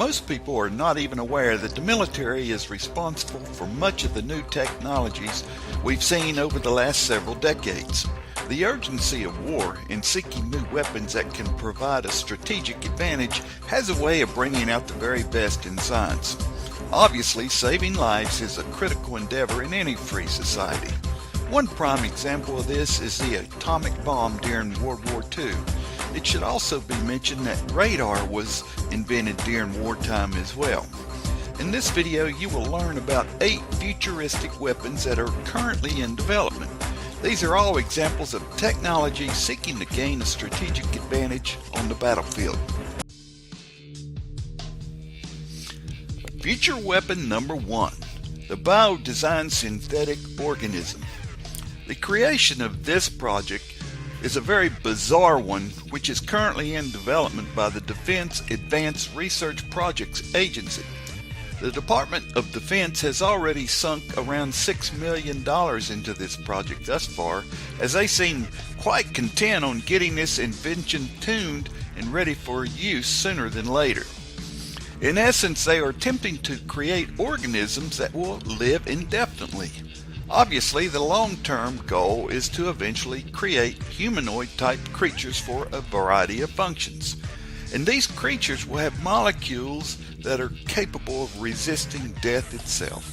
Most people are not even aware that the military is responsible for much of the new technologies we've seen over the last several decades. The urgency of war in seeking new weapons that can provide a strategic advantage has a way of bringing out the very best in science. Obviously, saving lives is a critical endeavor in any free society. One prime example of this is the atomic bomb during World War II. It should also be mentioned that radar was invented during wartime as well. In this video, you will learn about 8 futuristic weapons that are currently in development. These are all examples of technology seeking to gain a strategic advantage on the battlefield. Future weapon number 1, the bio-designed synthetic organism. The creation of this project is a very bizarre one, which is currently in development by the Defense Advanced Research Projects Agency. The Department of Defense has already sunk around $6 million into this project thus far, as they seem quite content on getting this invention tuned and ready for use sooner than later. In essence, they are attempting to create organisms that will live indefinitely. Obviously, the long-term goal is to eventually create humanoid-type creatures for a variety of functions. And these creatures will have molecules that are capable of resisting death itself.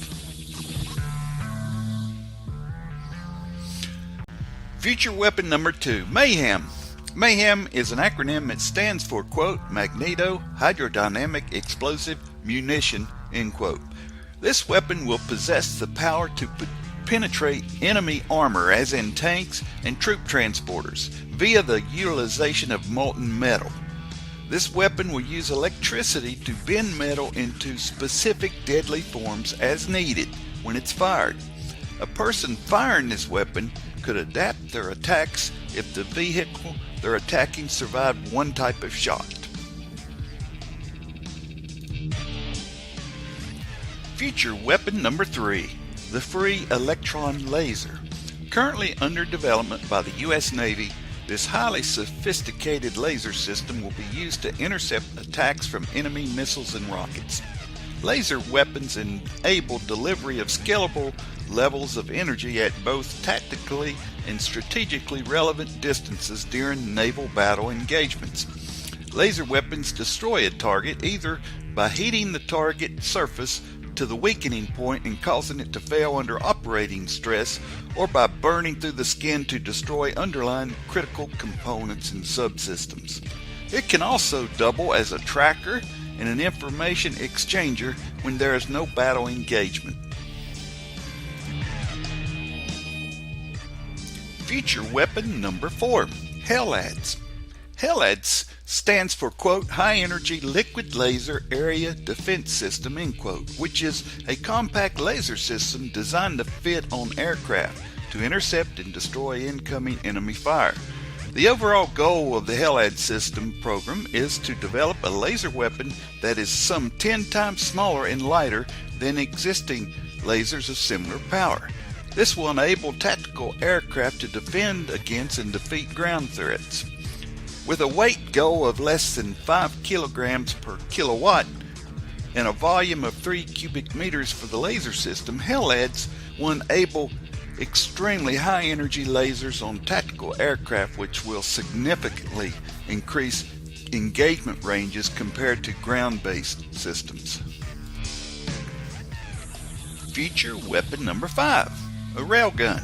Future weapon number 2, Mayhem. Mayhem is an acronym that stands for, quote, Magneto-Hydrodynamic Explosive Munition, end quote. This weapon will possess the power to penetrate enemy armor, as in tanks and troop transporters, via the utilization of molten metal. This weapon will use electricity to bend metal into specific deadly forms as needed when it's fired. A person firing this weapon could adapt their attacks if the vehicle they're attacking survived one type of shot. Future weapon number 3, the free electron laser. Currently under development by the U.S. Navy, this highly sophisticated laser system will be used to intercept attacks from enemy missiles and rockets. Laser weapons enable delivery of scalable levels of energy at both tactically and strategically relevant distances during naval battle engagements. Laser weapons destroy a target either by heating the target surface to the weakening point and causing it to fail under operating stress, or by burning through the skin to destroy underlying critical components and subsystems. It can also double as a tracker and an information exchanger when there is no battle engagement. Future weapon number 4, HELADS. HELADS stands for, quote, High Energy Liquid Laser Area Defense System, end quote, which is a compact laser system designed to fit on aircraft to intercept and destroy incoming enemy fire. The overall goal of the HELADS system program is to develop a laser weapon that is some 10 times smaller and lighter than existing lasers of similar power. This will enable tactical aircraft to defend against and defeat ground threats. With a weight goal of less than 5 kilograms per kilowatt and a volume of 3 cubic meters for the laser system, HELADS will enable extremely high energy lasers on tactical aircraft, which will significantly increase engagement ranges compared to ground-based systems. Future weapon number 5, a railgun.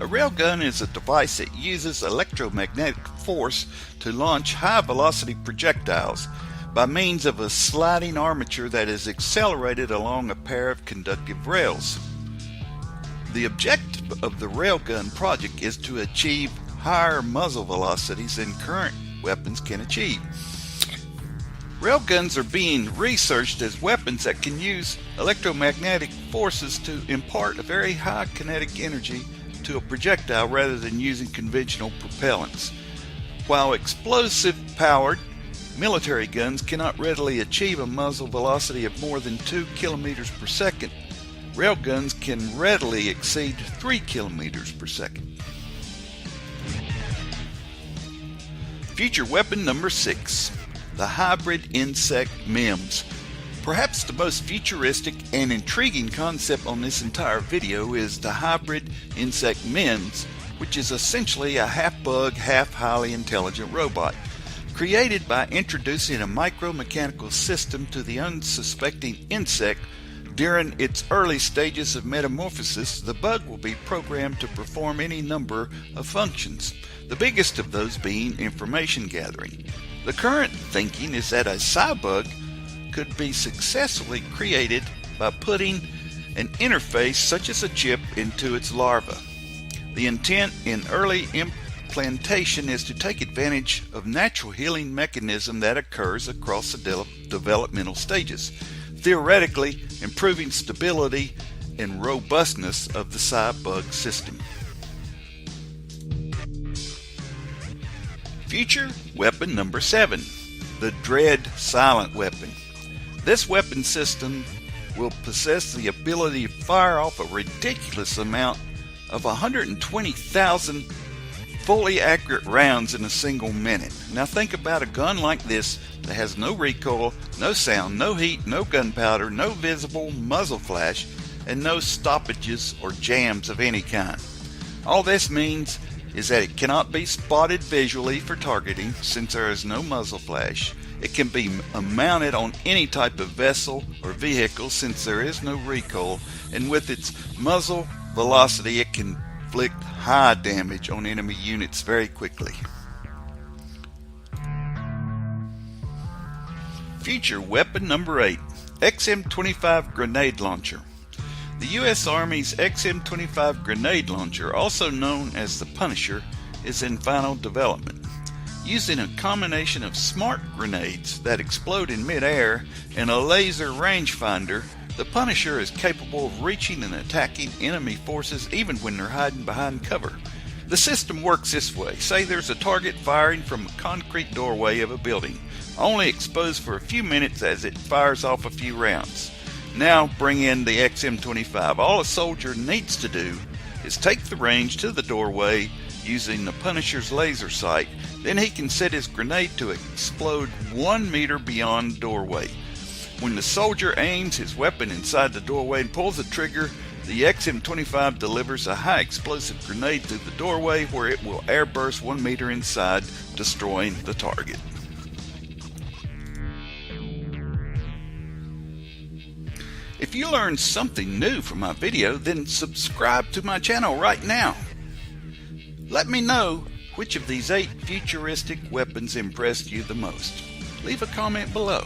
A railgun is a device that uses electromagnetic force to launch high-velocity projectiles by means of a sliding armature that is accelerated along a pair of conductive rails. The objective of the railgun project is to achieve higher muzzle velocities than current weapons can achieve. Railguns are being researched as weapons that can use electromagnetic forces to impart a very high kinetic energy to a projectile rather than using conventional propellants. While explosive-powered military guns cannot readily achieve a muzzle velocity of more than 2 kilometers per second, railguns can readily exceed 3 kilometers per second. Future weapon number 6, the hybrid insect MEMS. Perhaps the most futuristic and intriguing concept on this entire video is the hybrid insect MEMS, which is essentially a half-bug, half-highly intelligent robot. Created by introducing a micromechanical system to the unsuspecting insect during its early stages of metamorphosis, the bug will be programmed to perform any number of functions, the biggest of those being information gathering. The current thinking is that a sci-bug could be successfully created by putting an interface such as a chip into its larva. The intent in early implantation is to take advantage of natural healing mechanism that occurs across the developmental stages, theoretically improving stability and robustness of the sci-bug system. Future weapon number 7, the Dread Silent Weapon. This weapon system will possess the ability to fire off a ridiculous amount of 120,000 fully accurate rounds in a single minute. Now think about a gun like this that has no recoil, no sound, no heat, no gunpowder, no visible muzzle flash, and no stoppages or jams of any kind. All this means is that it cannot be spotted visually for targeting since there is no muzzle flash. It can be mounted on any type of vessel or vehicle since there is no recoil, and with its muzzle velocity it can inflict high damage on enemy units very quickly. Future weapon number 8, XM-25 Grenade Launcher. The U.S. Army's XM-25 grenade launcher, also known as the Punisher, is in final development. Using a combination of smart grenades that explode in mid-air and a laser rangefinder, the Punisher is capable of reaching and attacking enemy forces even when they're hiding behind cover. The system works this way. Say there's a target firing from a concrete doorway of a building, only exposed for a few minutes as it fires off a few rounds. Now bring in the XM-25. All a soldier needs to do is take the range to the doorway using the Punisher's laser sight. Then he can set his grenade to explode 1 meter beyond the doorway. When the soldier aims his weapon inside the doorway and pulls the trigger, the XM-25 delivers a high explosive grenade through the doorway where it will airburst 1 meter inside, destroying the target. If you learned something new from my video, then subscribe to my channel right now. Let me know which of these 8 futuristic weapons impressed you the most. Leave a comment below.